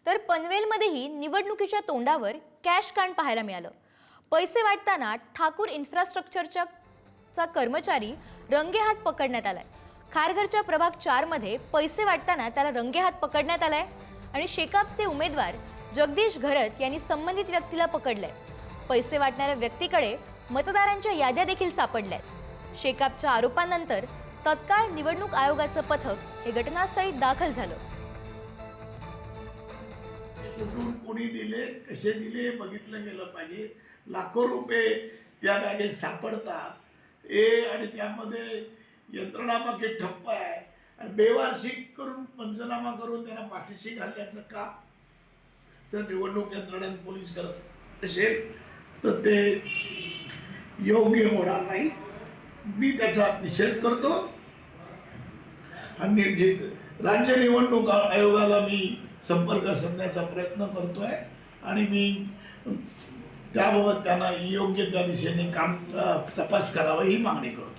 तर पनवेलमध्येही निवडणुकीच्या तोंडावर कॅश कांड पाहायला मिळालं। पैसे वाटताना ठाकूर इन्फ्रास्ट्रक्चरचा कर्मचारी रंगेहात पकडण्यात आलाय। खारघरच्या प्रभाग 4 मध्ये पैसे वाटताना त्याला रंगेहात पकडण्यात आलाय आणि शेकापचे उमेदवार जगदीश घरत यांनी संबंधित व्यक्तीला पकडलंय। पैसे वाटणाऱ्या व्यक्तीकडे मतदारांच्या याद्या देखील सापडल्यात। शेकापच्या आरोपांनंतर तत्काळ निवडणूक आयोगाचं पथक हे घटनास्थळी दाखल झालं। कुठून कोणी दिले, कसे दिले बघितलं गेलं पाहिजे। लाखो रुपये त्या बॅगेत सापडतात आणि त्यामध्ये यंत्रणामागे ठप्प आहे आणि बेवारशिक करून पंचनामा करून त्यांना पाठीशी घालण्याचं काम जर निवडणूक यंत्रणा पोलीस करत असेल तर ते योग्य होणार नाही। मी त्याचा निषेध करतो आणि राज्य निवडणूक आयोगाला मी संपर्क साधण्याचा प्रयत्न करतोय आणि मी त्याबाबत त्यांना योग्य त्या दिशेने काम तपास करावा ही मागणी करतोय।